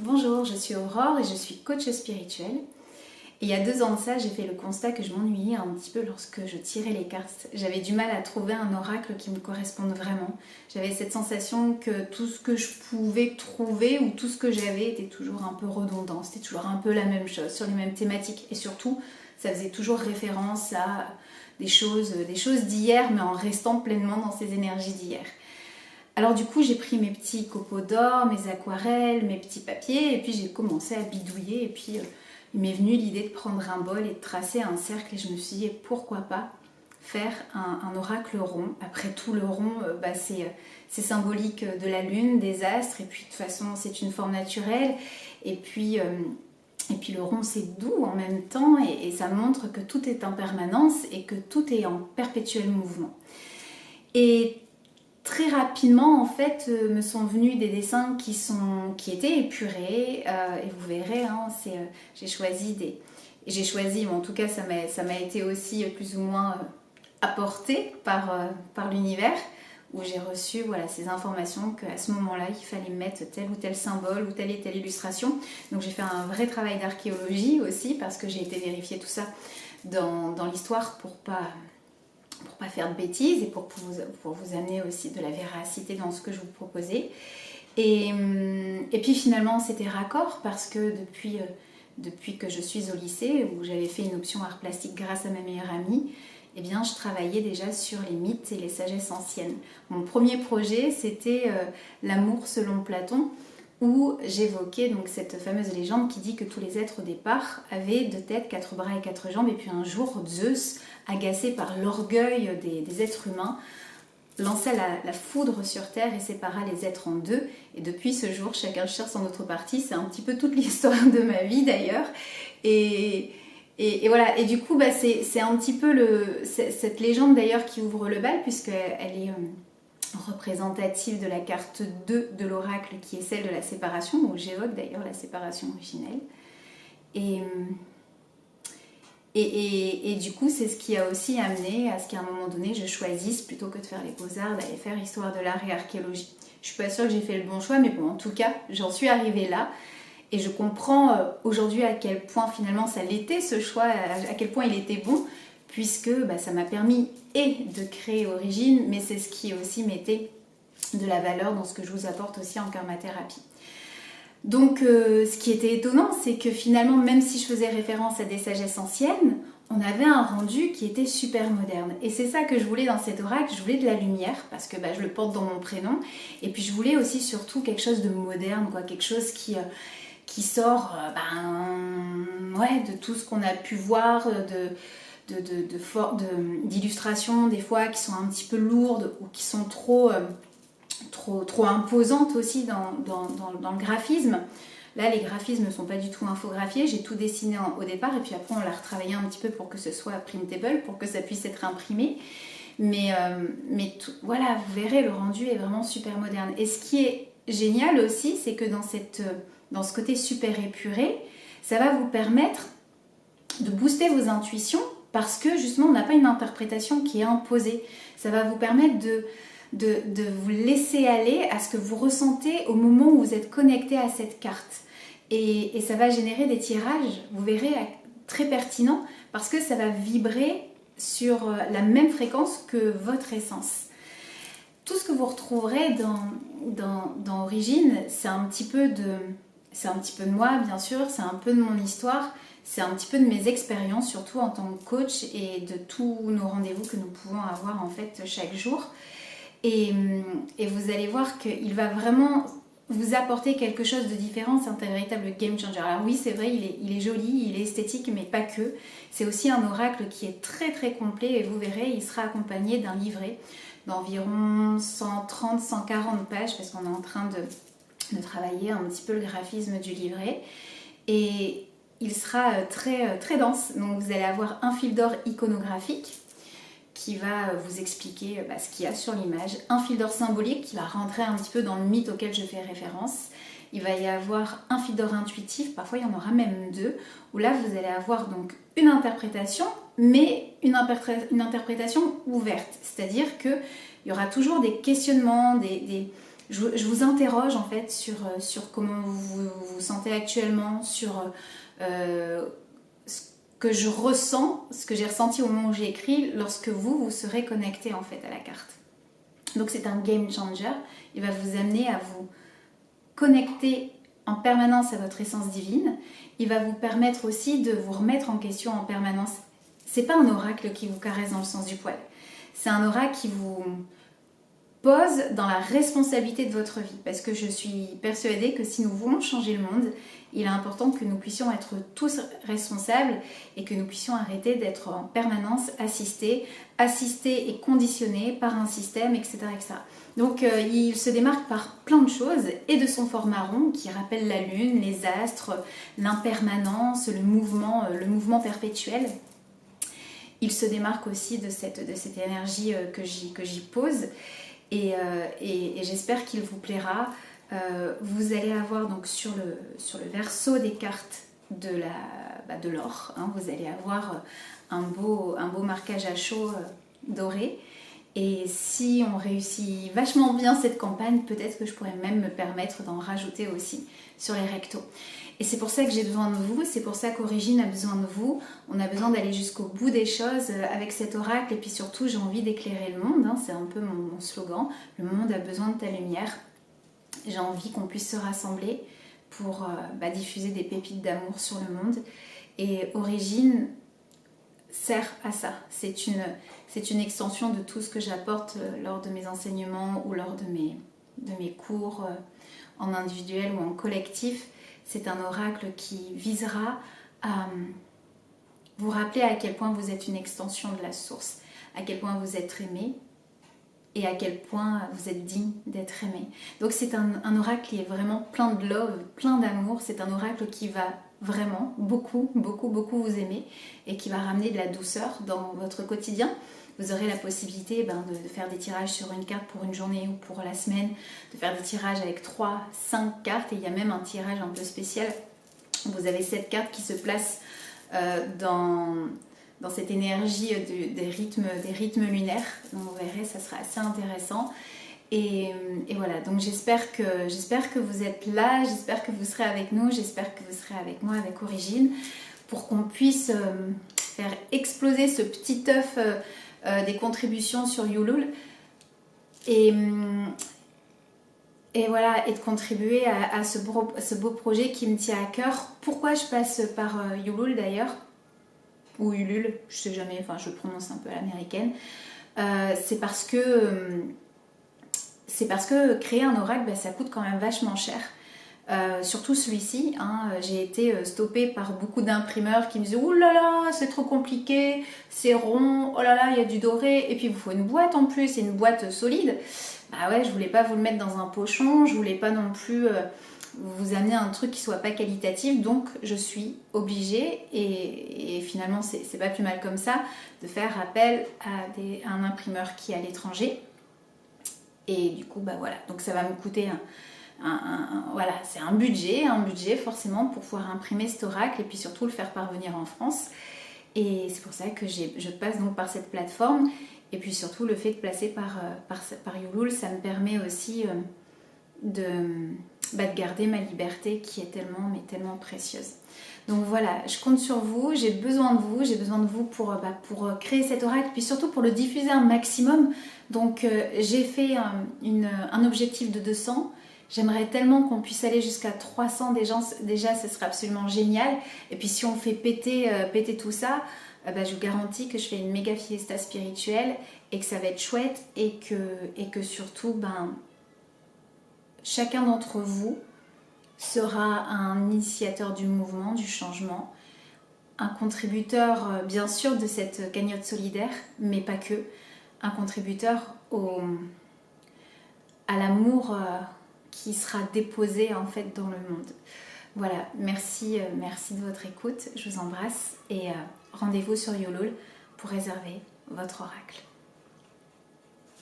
Bonjour, je suis Aurore et je suis coach spirituel. Et il y a 2 ans de ça, j'ai fait le constat que je m'ennuyais un petit peu lorsque je tirais les cartes. J'avais du mal à trouver un oracle qui me corresponde vraiment. J'avais cette sensation que tout ce que je pouvais trouver ou tout ce que j'avais était toujours un peu redondant. C'était toujours un peu la même chose, sur les mêmes thématiques. Et surtout, ça faisait toujours référence à des choses d'hier, mais en restant pleinement dans ces énergies d'hier. Alors du coup, j'ai pris mes petits copeaux d'or, mes aquarelles, mes petits papiers, et puis j'ai commencé à bidouiller. Et puis il m'est venu l'idée de prendre un bol et de tracer un cercle. Et je me suis dit, pourquoi pas faire un oracle rond. Après tout, le rond, c'est symbolique de la lune, des astres, et puis de toute façon, c'est une forme naturelle. Et puis le rond, c'est doux en même temps, et ça montre que tout est en permanence et que tout est en perpétuel mouvement. Et très rapidement, en fait, me sont venus des dessins qui étaient épurés, et vous verrez, hein, j'ai choisi, mais en tout cas, ça m'a été aussi plus ou moins apporté par l'univers, où j'ai reçu ces informations qu'à ce moment-là, il fallait mettre tel ou tel symbole ou telle et telle illustration. Donc j'ai fait un vrai travail d'archéologie aussi, parce que j'ai été vérifier tout ça dans l'histoire pour pas faire de bêtises et pour vous amener aussi de la véracité dans ce que je vous proposais. Et puis finalement, c'était raccord parce que depuis que je suis au lycée, où j'avais fait une option art plastique grâce à ma meilleure amie, eh bien, je travaillais déjà sur les mythes et les sagesses anciennes. Mon premier projet, c'était l'amour selon Platon, où j'évoquais donc cette fameuse légende qui dit que tous les êtres au départ avaient 2 têtes, 4 bras et 4 jambes, et puis un jour Zeus, agacé par l'orgueil des êtres humains, lança la foudre sur terre et sépara les êtres en 2. Et depuis ce jour, chacun cherche son autre partie. C'est un petit peu toute l'histoire de ma vie d'ailleurs. Et voilà, et du coup c'est un petit peu cette légende d'ailleurs qui ouvre le bal, puisqu'elle est représentative de la carte 2 de l'oracle, qui est celle de la séparation, où j'évoque d'ailleurs la séparation originelle. Et du coup, c'est ce qui a aussi amené à ce qu'à un moment donné, je choisisse, plutôt que de faire les beaux-arts, d'aller faire histoire de l'art et archéologie. Je suis pas sûre que j'ai fait le bon choix, mais bon, en tout cas, j'en suis arrivée là. Et je comprends aujourd'hui à quel point finalement ça l'était, ce choix, à quel point il était bon, puisque ça m'a permis de créer Origine, mais c'est ce qui aussi mettait de la valeur dans ce que je vous apporte aussi en karma-thérapie. Donc ce qui était étonnant, c'est que finalement, même si je faisais référence à des sagesses anciennes, on avait un rendu qui était super moderne. Et c'est ça que je voulais dans cet oracle. Je voulais de la lumière, parce que je le porte dans mon prénom, et puis je voulais aussi surtout quelque chose de moderne, quelque chose qui sort de tout ce qu'on a pu voir, d'illustrations des fois qui sont un petit peu lourdes ou qui sont trop imposantes aussi dans le graphisme. Là, les graphismes ne sont pas du tout infographiés, j'ai tout dessiné au départ, et puis après on l'a retravaillé un petit peu pour que ce soit printable, pour que ça puisse être imprimé. Mais voilà, vous verrez, le rendu est vraiment super moderne. Et ce qui est génial aussi, c'est que dans ce côté super épuré, ça va vous permettre de booster vos intuitions, parce que justement on n'a pas une interprétation qui est imposée. Ça va vous permettre de vous laisser aller à ce que vous ressentez au moment où vous êtes connecté à cette carte. Et ça va générer des tirages, vous verrez, très pertinents, parce que ça va vibrer sur la même fréquence que votre essence. Tout ce que vous retrouverez dans Origine, c'est un petit peu de moi, bien sûr, c'est un peu de mon histoire, c'est un petit peu de mes expériences, surtout en tant que coach, et de tous nos rendez-vous que nous pouvons avoir en fait chaque jour. Et vous allez voir qu'il va vraiment vous apporter quelque chose de différent. C'est un véritable game changer. Alors oui, c'est vrai, il est joli, il est esthétique, mais pas que. C'est aussi un oracle qui est très très complet, et vous verrez, il sera accompagné d'un livret d'environ 130-140 pages, parce qu'on est en train de travailler un petit peu le graphisme du livret. Et il sera très, très dense. Donc vous allez avoir un fil d'or iconographique qui va vous expliquer ce qu'il y a sur l'image, un fil d'or symbolique qui va rentrer un petit peu dans le mythe auquel je fais référence. Il va y avoir un fil d'or intuitif, parfois il y en aura même 2, où là vous allez avoir donc une interprétation, mais une interprétation ouverte, c'est-à-dire qu'il y aura toujours des questionnements, je vous interroge en fait sur comment vous vous sentez actuellement, sur ce que je ressens, ce que j'ai ressenti au moment où j'ai écrit, lorsque vous serez connecté en fait à la carte. Donc c'est un game changer, il va vous amener à vous connecter en permanence à votre essence divine, il va vous permettre aussi de vous remettre en question en permanence. C'est pas un oracle qui vous caresse dans le sens du poil, c'est un oracle qui vous pose dans la responsabilité de votre vie, parce que je suis persuadée que si nous voulons changer le monde, il est important que nous puissions être tous responsables et que nous puissions arrêter d'être en permanence assistés et conditionnés par un système, etc. etc. Donc il se démarque par plein de choses, et de son format rond qui rappelle la lune, les astres, l'impermanence, le mouvement perpétuel. Il se démarque aussi de cette énergie que j'y pose. Et j'espère qu'il vous plaira. Vous allez avoir donc sur le verso des cartes de l'or, hein, vous allez avoir un beau marquage à chaud doré. Et si on réussit vachement bien cette campagne, peut-être que je pourrais même me permettre d'en rajouter aussi sur les rectos. Et c'est pour ça que j'ai besoin de vous, c'est pour ça qu'Origine a besoin de vous. On a besoin d'aller jusqu'au bout des choses avec cet oracle, et puis surtout j'ai envie d'éclairer le monde, hein, c'est un peu mon slogan, le monde a besoin de ta lumière. J'ai envie qu'on puisse se rassembler pour diffuser des pépites d'amour sur le monde. Et Origine sert à ça, c'est une extension de tout ce que j'apporte lors de mes enseignements ou lors de mes cours en individuel ou en collectif. C'est un oracle qui visera à vous rappeler à quel point vous êtes une extension de la source, à quel point vous êtes aimé et à quel point vous êtes digne d'être aimé. Donc c'est un oracle qui est vraiment plein de love, plein d'amour. C'est un oracle qui va vraiment beaucoup, beaucoup, beaucoup vous aimer et qui va ramener de la douceur dans votre quotidien. Vous aurez la possibilité de faire des tirages sur une carte pour une journée ou pour la semaine, de faire des tirages avec 3, 5 cartes, et il y a même un tirage un peu spécial. Vous avez 7 cartes qui se placent dans cette énergie des rythmes lunaires. Donc vous verrez, ça sera assez intéressant. Et voilà, donc j'espère que vous êtes là, j'espère que vous serez avec nous, j'espère que vous serez avec moi, avec Origine, pour qu'on puisse faire exploser ce petit œuf des contributions sur Ulule, et voilà, et de contribuer à ce beau projet qui me tient à cœur. Pourquoi je passe par Ulule d'ailleurs, ou Ulule, je sais jamais, enfin je prononce un peu à l'américaine. C'est parce que créer un oracle, ça coûte quand même vachement cher. Surtout celui-ci, hein, j'ai été stoppée par beaucoup d'imprimeurs qui me disaient « Ouh là là, c'est trop compliqué, c'est rond, oh là là, il y a du doré, et puis il vous faut une boîte en plus, c'est une boîte solide. » Bah ouais, je voulais pas vous le mettre dans un pochon, je voulais pas non plus vous amener un truc qui soit pas qualitatif, donc je suis obligée, et finalement c'est pas plus mal comme ça, de faire appel à un imprimeur qui est à l'étranger. Et du coup, voilà, donc ça va me coûter voilà, c'est un budget forcément pour pouvoir imprimer cet oracle et puis surtout le faire parvenir en France. Et c'est pour ça que je passe donc par cette plateforme. Et puis surtout le fait de passer par Ulule, ça me permet aussi de garder ma liberté qui est tellement précieuse. Donc voilà, je compte sur vous, j'ai besoin de vous pour créer cet oracle, puis surtout pour le diffuser un maximum. Donc j'ai fait un objectif de 200. J'aimerais tellement qu'on puisse aller jusqu'à 300 déjà, ce serait absolument génial. Et puis si on fait péter tout ça, je vous garantis que je fais une méga fiesta spirituelle et que ça va être chouette, et que surtout, chacun d'entre vous sera un initiateur du mouvement, du changement, un contributeur bien sûr de cette cagnotte solidaire, mais pas que, un contributeur à l'amour qui sera déposé en fait dans le monde. Voilà, merci de votre écoute, je vous embrasse, et rendez-vous sur Ulule pour réserver votre oracle.